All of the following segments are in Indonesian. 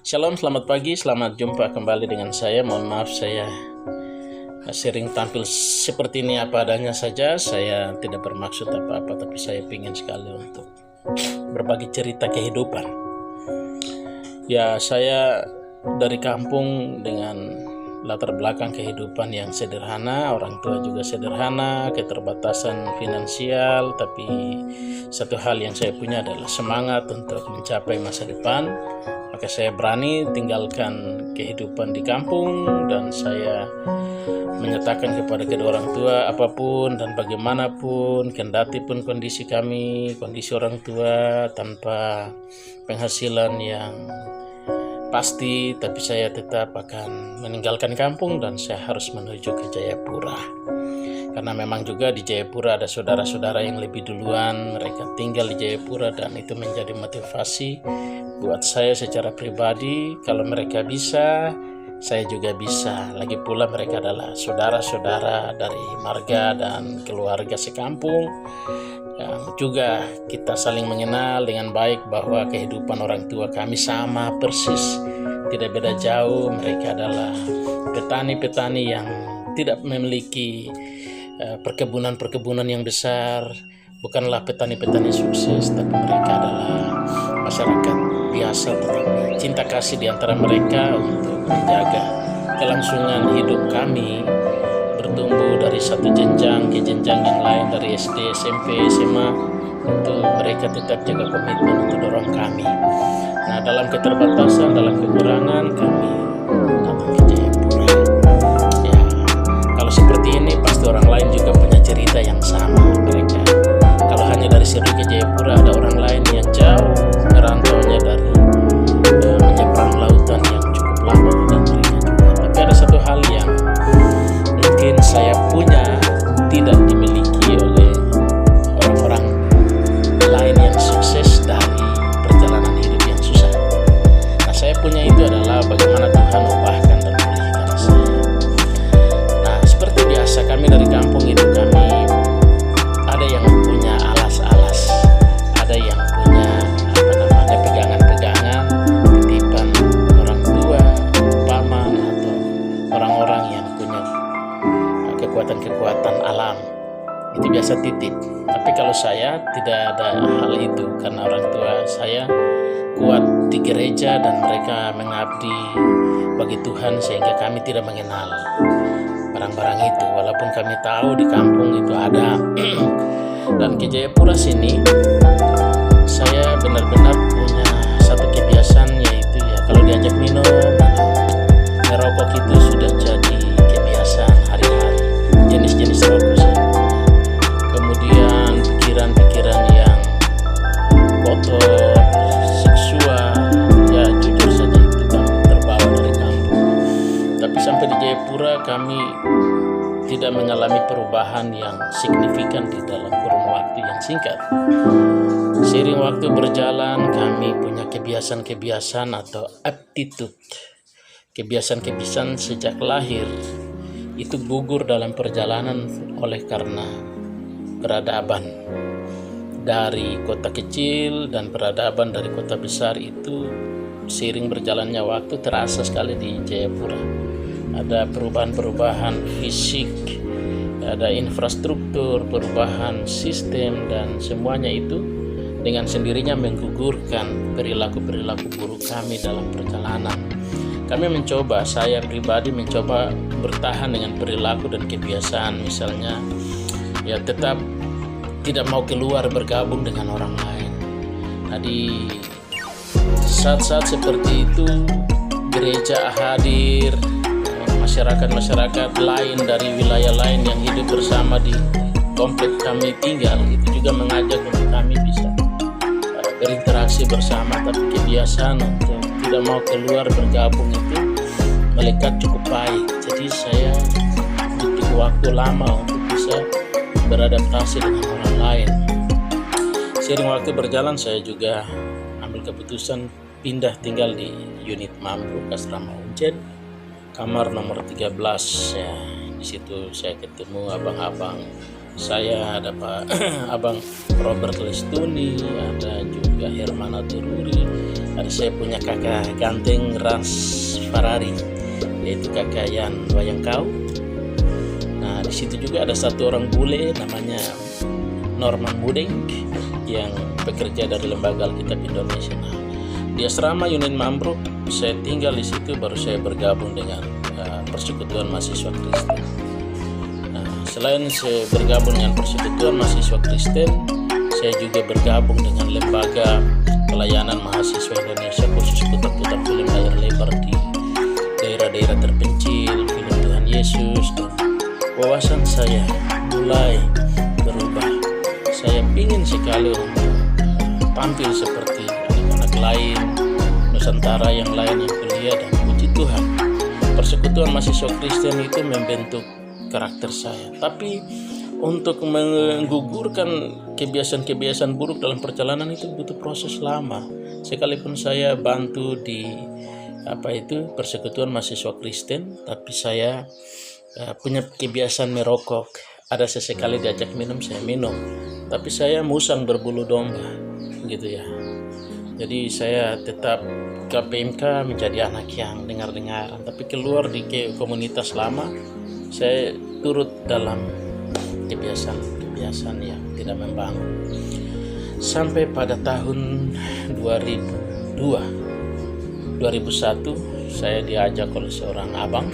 Shalom, selamat pagi, selamat jumpa kembali dengan saya. Mohon maaf saya sering tampil seperti ini apa adanya saja. Saya tidak bermaksud apa-apa, tapi saya ingin sekali untuk berbagi cerita kehidupan. Ya, saya dari kampung dengan latar belakang kehidupan yang sederhana, orang tua juga sederhana, keterbatasan finansial, tapi satu hal yang saya punya adalah semangat untuk mencapai masa depan. Maka saya berani tinggalkan kehidupan di kampung dan saya menyatakan kepada kedua orang tua apapun dan bagaimanapun, kendati pun kondisi kami, kondisi orang tua tanpa penghasilan yang pasti, tapi saya tetap akan meninggalkan kampung dan saya harus menuju ke Jayapura. Karena memang juga di Jayapura ada saudara-saudara yang lebih duluan, mereka tinggal di Jayapura dan itu menjadi motivasi buat saya secara pribadi. Kalau mereka bisa, saya juga bisa. Lagi pula mereka adalah saudara-saudara dari marga dan keluarga sekampung yang juga kita saling mengenal dengan baik bahwa kehidupan orang tua kami sama persis, tidak beda jauh. Mereka adalah petani-petani yang tidak memiliki perkebunan-perkebunan yang besar, bukanlah petani-petani sukses, tapi mereka adalah masyarakat biasa tetapi cinta kasih di antara mereka untuk menjaga kelangsungan hidup kami bertumbuh dari satu jenjang ke jenjang yang lain, dari SD, SMP, SMA, untuk mereka tetap jaga komitmen untuk dorong kami. Nah, dalam keterbatasan, dalam kekurangan, kami datang ke Jayapura. Ya, kalau seperti ini pasti orang lain juga punya cerita yang sama. Mereka kalau hanya dari Seri ke Jayapura, ada orang lain yang jauh merantaunya dari menyeberang lautan yang cukup lama dan mereka juga. Tapi ada satu hal yang mungkin saya punya tidak dimiliki oleh orang-orang lain yang sukses dari perjalanan hidup yang susah. Nah, saya punya itu adalah bagaimana Tuhan ubahkan dan pulihkan saya. Nah, seperti biasa kami dari kampung itu, kami ada yang punya alas-alas, ada yang punya pegangan-pegangan titipan orang tua, paman, atau orang-orang yang punya kekuatan-kekuatan alam. Itu biasa titip. Tapi kalau saya tidak ada hal itu, karena orang tua saya kuat di gereja dan mereka mengabdi bagi Tuhan sehingga kami tidak mengenal barang-barang itu, walaupun kami tahu di kampung itu ada. Dan ke Jayapura sini saya benar-benar punya satu kebiasaan, yaitu ya kalau diajak minum atau merokok itu sudah jadi kebiasaan hari-hari, jenis-jenis rokok saja. Kemudian pikiran-pikiran yang kotor, seksual, ya jujur saja itu kami terbawa dari kampung. Tapi sampai di Jayapura kami tidak mengalami perubahan yang signifikan di dalam kurun waktu yang singkat. Seiring waktu berjalan, kami punya kebiasaan-kebiasaan atau aptitude. Kebiasaan-kebiasaan sejak lahir itu gugur dalam perjalanan oleh karena peradaban dari kota kecil dan peradaban dari kota besar itu seiring berjalannya waktu terasa sekali di Jayapura. Ada perubahan-perubahan fisik, ada infrastruktur, perubahan sistem, dan semuanya itu dengan sendirinya menggugurkan perilaku-perilaku buruk kami dalam perjalanan. Kami mencoba, saya pribadi mencoba bertahan dengan perilaku dan kebiasaan, misalnya ya tetap tidak mau keluar bergabung dengan orang lain. Nah, di saat-saat seperti itu gereja hadir, masyarakat-masyarakat lain dari wilayah lain yang hidup bersama di komplek kami tinggal itu juga mengajak untuk kami bisa berinteraksi bersama, tapi kebiasaan untuk tidak mau keluar bergabung itu melekat cukup baik. Jadi saya butuh waktu lama untuk bisa beradaptasi dengan orang lain. Seiring waktu berjalan saya juga ambil keputusan pindah tinggal di unit Mampu Asrama Unjen, kamar nomor 13 ya. Di situ saya ketemu abang-abang saya, ada Pak Abang Robert Lestuni, ada juga Hermana Tururi, Ada saya punya kakak ganteng ras Ferrari, yaitu kakak Yan Wayangkau. Nah, di situ juga ada satu orang bule namanya Norman Mudeng yang bekerja dari Lembaga Alkitab Indonesia. Nah, di asrama Yunin Mambruk saya tinggal di situ, baru saya bergabung dengan Persekutuan Mahasiswa Kristen. Nah, selain saya bergabung dengan Persekutuan Mahasiswa Kristen, saya juga bergabung dengan Lembaga Pelayanan Mahasiswa Indonesia, khusus putar-putar film layar lebar di daerah-daerah terpencil, film Tuhan Yesus. Dan wawasan saya mulai berubah. Saya ingin sekali untuk tampil seperti anak-anak lain, Nusantara yang lain yang kuliah, dan puji Tuhan, Persekutuan Mahasiswa Kristen itu membentuk karakter saya. Tapi untuk menggugurkan kebiasaan-kebiasaan buruk dalam perjalanan itu butuh proses lama. Sekalipun saya bantu di Persekutuan Mahasiswa Kristen, tapi saya punya kebiasaan merokok. Ada sesekali diajak minum, saya minum. Tapi saya musang berbulu domba, gitu ya. Jadi saya tetap ke PMK menjadi anak yang dengar-dengaran. Tapi keluar di komunitas lama, saya turut dalam kebiasaan yang tidak membangun. Sampai pada tahun 2001 saya diajak oleh seorang abang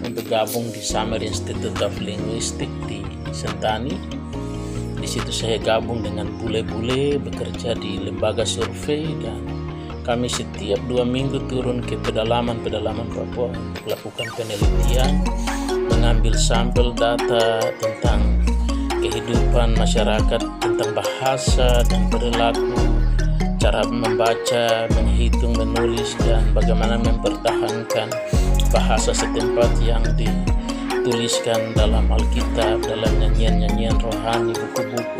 untuk gabung di Summer Institute of Linguistic di Sentani. Di situ saya gabung dengan bule-bule, bekerja di lembaga survei, dan kami setiap 2 minggu turun ke pedalaman Papua untuk melakukan penelitian, mengambil sampel data tentang kehidupan masyarakat, tentang bahasa dan perilaku, cara membaca, menghitung, menulis, dan bagaimana mempertahankan bahasa setempat yang dituliskan dalam Alkitab, dalam nyanyian-nyanyian rohani, buku-buku.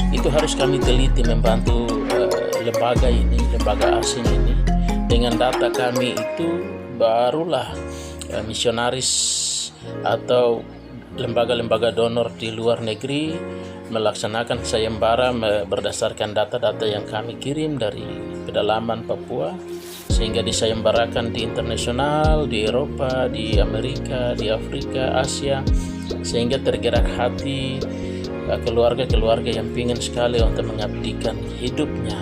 Itu harus kami teliti, membantu lembaga asing ini. Dengan data kami itu barulah misionaris atau lembaga-lembaga donor di luar negeri melaksanakan sayembara berdasarkan data-data yang kami kirim dari pedalaman Papua, sehingga disayembarakan di internasional, di Eropa, di Amerika, di Afrika, Asia, sehingga tergerak hati keluarga-keluarga yang ingin sekali untuk mengabdikan hidupnya.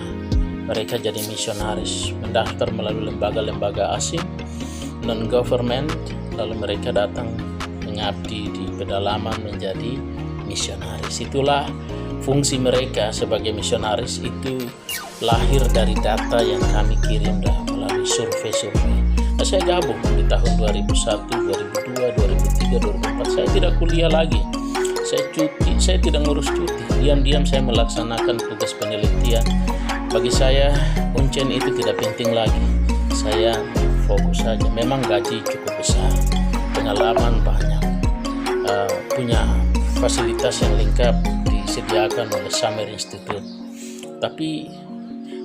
Mereka jadi misionaris, mendaftar melalui lembaga-lembaga asing, non-government, lalu mereka datang mengabdi di pedalaman menjadi misionaris. Itulah fungsi mereka sebagai misionaris, itu lahir dari data yang kami kirim melalui survei-survei. Nah, saya gabung di tahun 2001, 2002, 2003, 2004. Saya tidak kuliah lagi. Saya cuti, saya tidak ngurus cuti. Diam-diam saya melaksanakan tugas penelitian. Bagi saya, uncen itu tidak penting lagi. Saya fokus saja. Memang gaji cukup besar, pengalaman banyak, punya fasilitas yang lengkap disediakan oleh Summer Institute. Tapi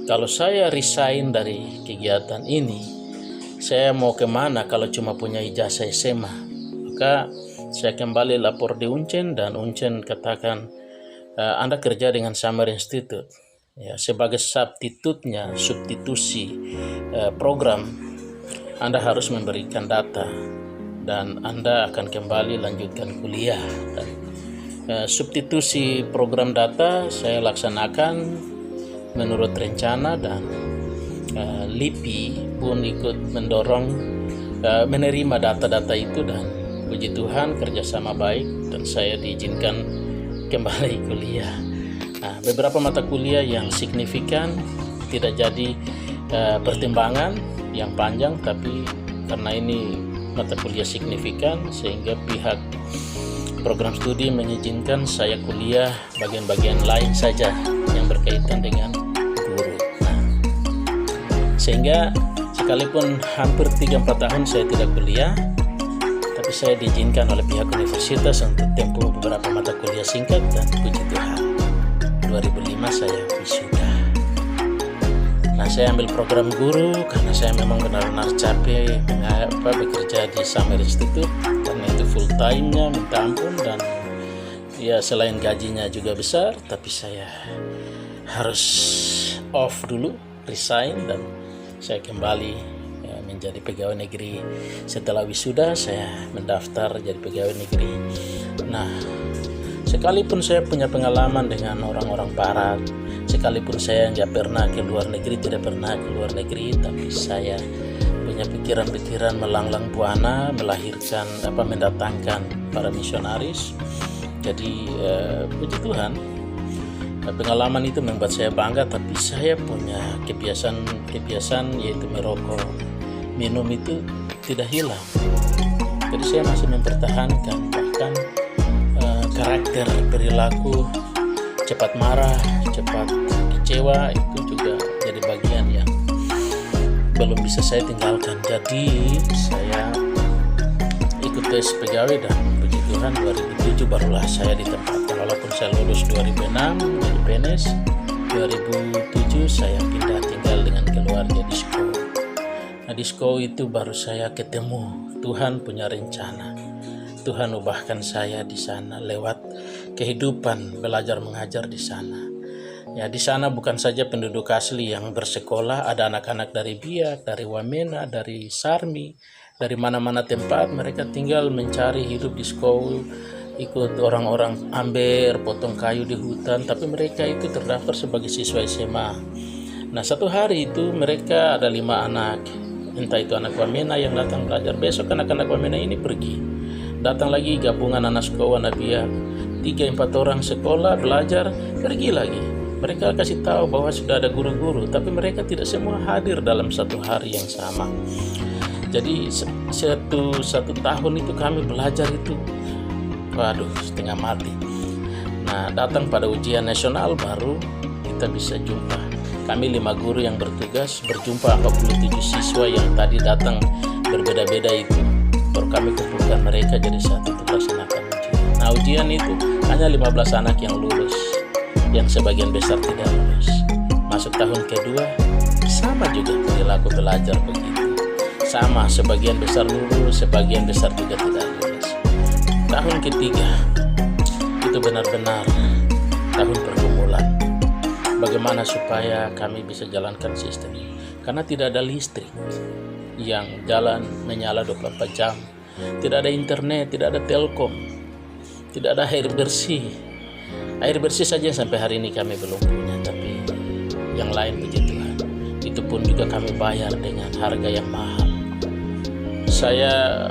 kalau saya resign dari kegiatan ini, saya mau kemana kalau cuma punya ijazah SMA? Maka saya kembali lapor di Uncen, dan Uncen katakan, Anda kerja dengan Summer Institute, ya, sebagai substitusi program, Anda harus memberikan data dan Anda akan kembali lanjutkan kuliah. Dan substitusi program data saya laksanakan menurut rencana, dan LIPI pun ikut mendorong menerima data-data itu, dan puji Tuhan kerjasama baik dan saya diizinkan kembali kuliah. Nah, beberapa mata kuliah yang signifikan tidak jadi pertimbangan yang panjang, tapi karena ini mata kuliah signifikan sehingga pihak program studi mengizinkan saya kuliah bagian-bagian lain saja yang berkaitan dengan guru. Nah, sehingga sekalipun hampir 3-4 tahun saya tidak kuliah, tapi saya diizinkan oleh pihak universitas untuk tempuh beberapa mata kuliah singkat, dan puji Tuhan 2005 saya wisuda. Nah, saya ambil program guru karena saya memang benar-benar capek bekerja di Summer Institute, karena itu full time-nya minta ampun, dan ya selain gajinya juga besar, tapi saya harus off dulu, resign, dan saya kembali menjadi pegawai negeri. Setelah wisuda saya mendaftar jadi pegawai negeri. Nah, sekalipun saya punya pengalaman dengan orang-orang barat, sekalipun saya nggak pernah ke luar negeri, tidak pernah ke luar negeri, tapi saya punya pikiran-pikiran melanglang buana, melahirkan mendatangkan para misionaris. Jadi puji Tuhan, pengalaman itu membuat saya bangga, tapi saya punya kebiasaan yaitu merokok, minum itu tidak hilang. Jadi saya masih mempertahankan, bahkan karakter, perilaku, cepat marah, cepat kecewa itu juga jadi bagian yang belum bisa saya tinggalkan. Jadi saya ikut tes pegawai dan puji Tuhan 2007 barulah saya ditempatkan. Walaupun saya lulus 2006 jadi PNS, 2007 saya pindah tinggal dengan keluarga di Disko. Nah, Disko itu baru saya ketemu Tuhan punya rencana. Tuhan ubahkan saya di sana lewat kehidupan belajar mengajar di sana. Ya, di sana bukan saja penduduk asli yang bersekolah, ada anak-anak dari Biak, dari Wamena, dari Sarmi, dari mana-mana tempat mereka tinggal mencari hidup di sekolah, ikut orang-orang amber, potong kayu di hutan, tapi mereka itu terdaftar sebagai siswa SMA. Nah, satu hari itu mereka ada 5 anak, entah itu anak Wamena yang datang belajar, besok anak-anak Wamena ini pergi. Datang lagi gabungan anak sekolah, anak Biak, 3-4 orang sekolah, belajar, pergi lagi. Mereka kasih tahu bahwa sudah ada guru-guru, tapi mereka tidak semua hadir dalam satu hari yang sama. Jadi satu tahun itu kami belajar itu, waduh, setengah mati. Nah, datang pada ujian nasional baru kita bisa jumpa. Kami 5 guru yang bertugas berjumpa 47 siswa yang tadi datang berbeda-beda itu. Baru kami kumpulkan mereka jadi satu untuk melaksanakan ujian. Nah, ujian itu hanya 15 anak yang lulus, yang sebagian besar tidak lulus. Masuk tahun kedua, sama juga perilaku belajar begitu. Sama, sebagian besar lulus, sebagian besar juga tidak lulus. Tahun ketiga, itu benar-benar tahun pergumulan. Bagaimana supaya kami bisa jalankan sistem ini? Karena tidak ada listrik yang jalan menyala 24 jam, tidak ada internet, tidak ada telkom, tidak ada air bersih. Air bersih saja sampai hari ini kami belum punya, tapi yang lain puji Tuhan, itu pun juga kami bayar dengan harga yang mahal. Saya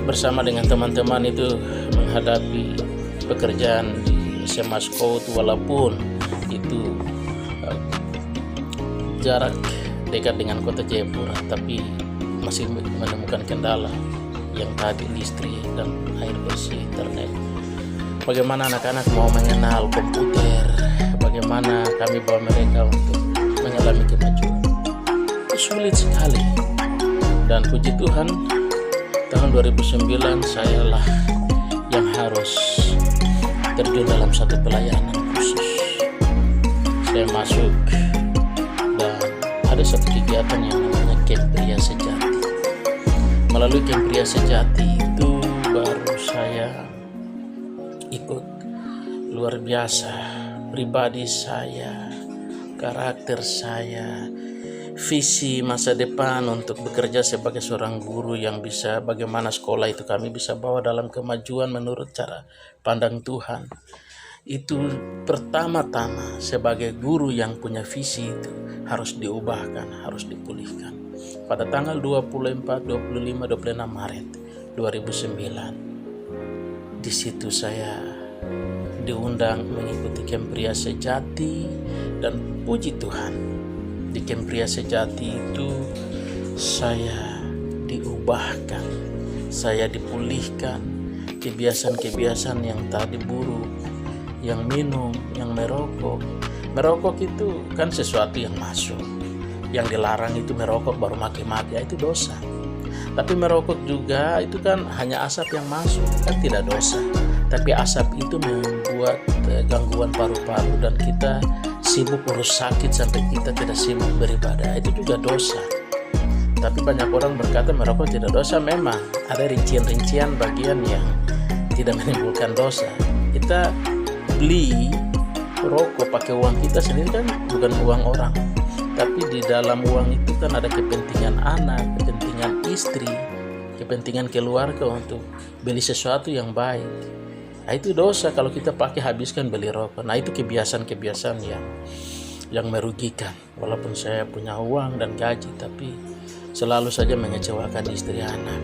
bersama dengan teman-teman itu menghadapi pekerjaan di SMA Scout, walaupun itu jarak dekat dengan kota Jayapura, tapi masih menemukan kendala yang tadi listrik dan air bersih, internet. Bagaimana anak-anak mau mengenal komputer, bagaimana kami bawa mereka untuk mengalami kemajuan, itu sulit sekali. Dan puji Tuhan, tahun 2009 sayalah yang harus terjun dalam satu pelayanan khusus. Saya masuk dan ada satu kegiatan yang namanya Camp Pria Sejati. Melalui Camp Pria Sejati itu baru saya ikut. Luar biasa, pribadi saya, karakter saya, visi masa depan untuk bekerja sebagai seorang guru yang bisa bagaimana sekolah itu kami bisa bawa dalam kemajuan menurut cara pandang Tuhan. Itu pertama-tama sebagai guru yang punya visi itu harus diubahkan, harus dipulihkan. Pada tanggal 24, 25, 26 Maret 2009, di situ saya diundang mengikuti Camp Pria Sejati, dan puji Tuhan, di Camp Pria Sejati itu saya diubahkan, saya dipulihkan kebiasaan-kebiasaan yang tadi buruk, yang minum, yang merokok. Merokok itu kan sesuatu yang masuk. Yang dilarang itu merokok baru maki-maki, itu dosa. Tapi merokok juga itu kan hanya asap yang masuk, kan tidak dosa. Tapi asap itu membuat gangguan paru-paru dan kita sibuk urus sakit sampai kita tidak sibuk beribadah, itu juga dosa. Tapi banyak orang berkata merokok tidak dosa. Memang ada rincian-rincian bagian yang tidak menimbulkan dosa. Kita beli rokok pakai uang kita sendiri kan bukan uang orang. Tapi di dalam uang itu kan ada kepentingan anak, kepentingan istri, kepentingan keluarga untuk beli sesuatu yang baik. Nah, itu dosa kalau kita pakai habiskan beli rokok. Nah, itu kebiasaan-kebiasaan yang merugikan. Walaupun saya punya uang dan gaji, tapi selalu saja mengecewakan istri anak.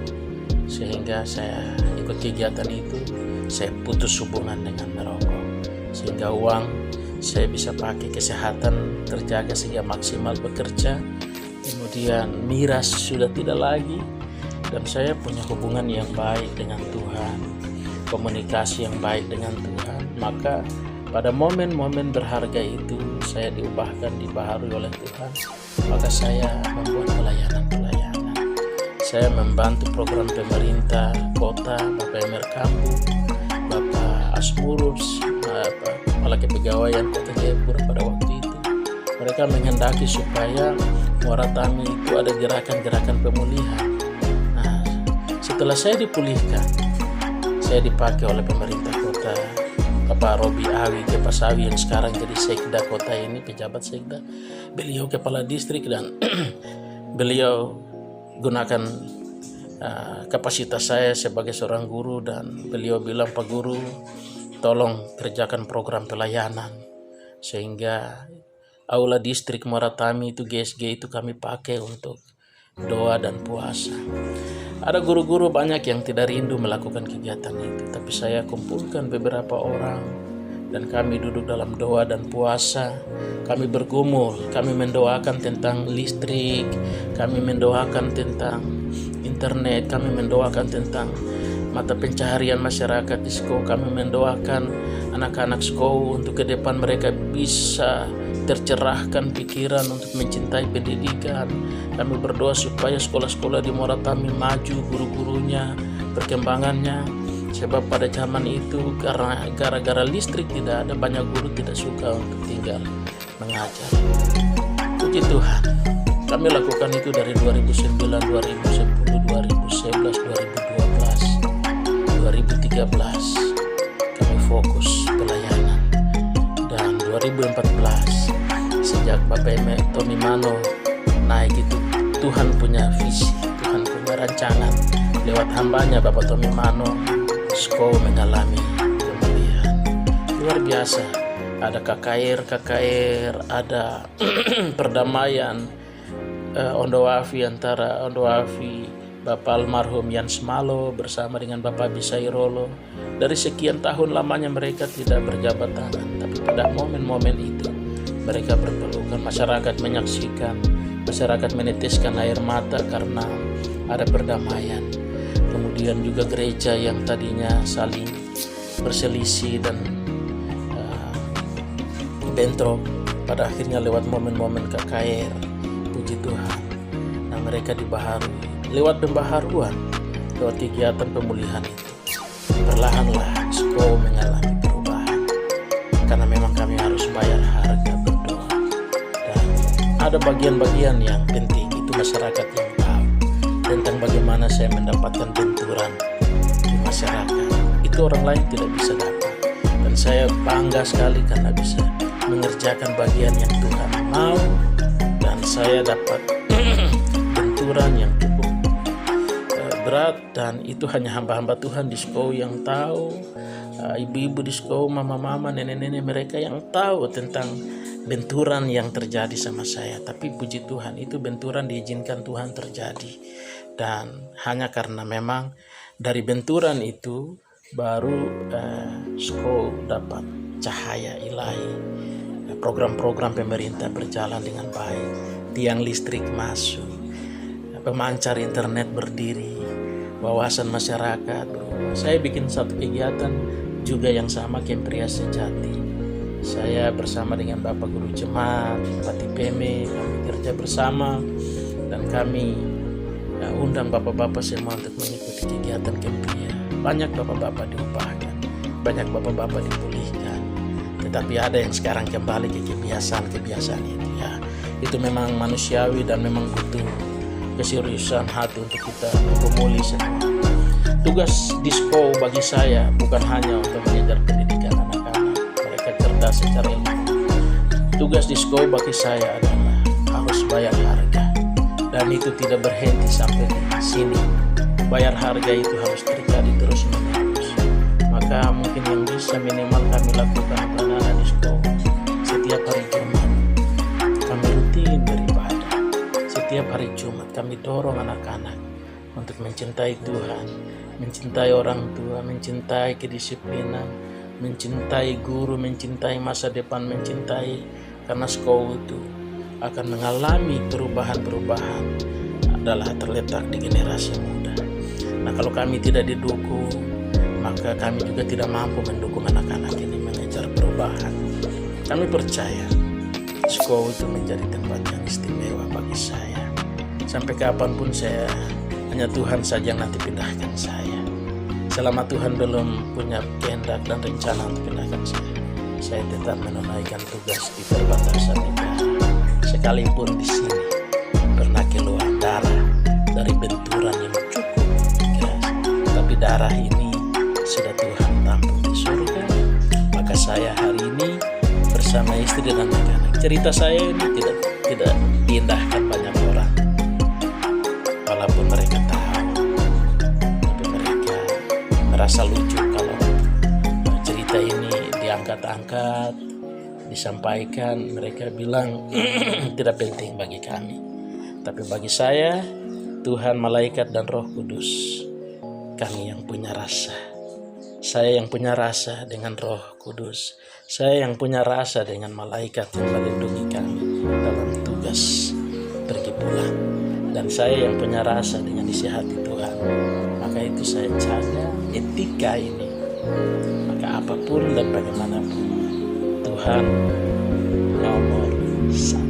Sehingga saya ikut kegiatan itu, saya putus hubungan dengan merokok. Sehingga uang saya bisa pakai, kesehatan terjaga sehingga maksimal bekerja. Kemudian miras sudah tidak lagi, dan saya punya hubungan yang baik dengan Tuhan, komunikasi yang baik dengan Tuhan. Maka pada momen-momen berharga itu saya diubahkan, dibaharui oleh Tuhan. Maka saya membuat pelayanan. Saya membantu program pemerintah kota, Bapak Emer Kambu, Bapak Asmurus, Kepala Kepegawaian Kota Jayapura pada waktu itu. Mereka menghendaki supaya Muara Tami itu ada gerakan-gerakan pemulihan. Nah, setelah saya dipulihkan, saya dipakai oleh pemerintah kota, Bapak Robi Awi Kepasawi yang sekarang jadi sekda kota ini, pejabat sekda. Beliau kepala distrik dan beliau gunakan kapasitas saya sebagai seorang guru, dan beliau bilang, Pak Guru, tolong kerjakan program pelayanan, sehingga aula distrik Muara Tami itu GSG itu kami pakai untuk doa dan puasa. Ada guru-guru banyak yang tidak rindu melakukan kegiatan itu, tapi saya kumpulkan beberapa orang dan kami duduk dalam doa dan puasa. Kami bergumul, kami mendoakan tentang listrik, kami mendoakan tentang internet, kami mendoakan tentang mata pencaharian masyarakat di Sko. Kami mendoakan anak-anak Sko untuk ke depan mereka bisa tercerahkan pikiran untuk mencintai pendidikan. Kami berdoa supaya sekolah-sekolah di Muara Tami maju, guru-gurunya, perkembangannya. Sebab pada zaman itu karena gara-gara listrik tidak ada, banyak guru tidak suka untuk tinggal mengajar. Puji Tuhan, kami lakukan itu dari 2009, 2010, 2011, 2012. 2013 kami fokus pelayanan, dan 2014 sejak Bapak Tommy Mano naik itu, Tuhan punya visi, Tuhan punya rancangan lewat hambanya Bapak Tommy Mano. Sko mengalami pemulihan luar biasa. Ada KKR, ada perdamaian Ondowafi antara Ondowafi Bapak almarhum Yans Malo bersama dengan Bapak Bisairolo. Dari sekian tahun lamanya mereka tidak berjabat tangan, tapi pada momen-momen itu mereka berpelukan. Masyarakat menyaksikan, masyarakat meneteskan air mata karena ada perdamaian. Kemudian juga gereja yang tadinya saling berselisih dan bentrok, pada akhirnya lewat momen-momen KKR, puji Tuhan, nah mereka dibaharui lewat pembaharuan, lewat kegiatan pemulihan itu. Perlahanlah Sko mengalami perubahan, karena memang kami harus bayar harga berdoa. Dan ada bagian-bagian yang penting, itu masyarakat yang tahu tentang bagaimana saya mendapatkan benturan di masyarakat. Itu orang lain tidak bisa dapat, dan saya bangga sekali karena bisa mengerjakan bagian yang Tuhan mau, dan saya dapat benturan yang cukup berat, dan itu hanya hamba-hamba Tuhan di Sko yang tahu, ibu-ibu di Sko, mama-mama, nenek-nenek, mereka yang tahu tentang benturan yang terjadi sama saya. Tapi puji Tuhan, itu benturan diizinkan Tuhan terjadi, dan hanya karena memang dari benturan itu baru Sko dapat cahaya ilahi. Program-program pemerintah berjalan dengan baik, tiang listrik masuk, pemancar internet berdiri, wawasan masyarakat berubah. Saya bikin satu kegiatan juga yang sama, Kempria Sejati. Saya bersama dengan Bapak Guru Jemaat, Bupati Peme, kami kerja bersama, dan kami undang bapak-bapak semua untuk mengikuti kegiatan Kempria. Banyak bapak-bapak diubahkan, banyak bapak-bapak dipulihkan. Tetapi ada yang sekarang kembali ke kebiasaan-kebiasaan itu, ya. Itu memang manusiawi dan memang butuh keseriusan hati untuk kita memulih semua. Tugas Disko bagi saya bukan hanya untuk mengejar pendidikan anak-anak, mereka cerdas secara ilmu. Tugas Disko bagi saya adalah bayar harga. Dan itu tidak berhenti sampai di sini. Bayar harga itu harus terjadi terus menerus. Maka mungkin yang bisa minimal kami lakukan anak-anak di sekolah, setiap hari Jumat kami rutin beribadah. Setiap hari Jumat kami dorong anak-anak untuk mencintai Tuhan, mencintai orang tua, mencintai kedisiplinan, mencintai guru, mencintai masa depan, mencintai, karena sekolah itu akan mengalami perubahan-perubahan adalah terletak di generasi muda. Nah, kalau kami tidak didukung, maka kami juga tidak mampu mendukung anak-anak ini mengejar perubahan. Kami percaya sekolah itu menjadi tempat yang istimewa bagi saya. Sampai kapanpun saya, hanya Tuhan saja yang nanti pindahkan saya. Selama Tuhan belum punya kehendak dan rencana untuk pindahkan saya tetap menunaikan tugas di perbatasan negara. Sekalipun di sini pernah keluar darah dari benturan yang cukup keras, tapi darah ini sudah Tuhan tampung di surga. Maka saya hari ini bersama istri dan anak-anak. Cerita saya ini tidak diindahkan banyak orang, walaupun mereka tahu, tapi mereka merasa lucu kalau cerita ini diangkat-angkat, disampaikan. Mereka bilang tidak penting bagi kami, tapi bagi saya, Tuhan, malaikat, dan Roh Kudus, kami yang punya rasa. Saya yang punya rasa dengan Roh Kudus. Saya yang punya rasa dengan malaikat yang melindungi kami dalam tugas pergi pulang. Dan saya yang punya rasa dengan isi hati Tuhan. Maka itu saya jaga etika ini. Maka apapun dan bagaimanapun, Tuhan nomor 1.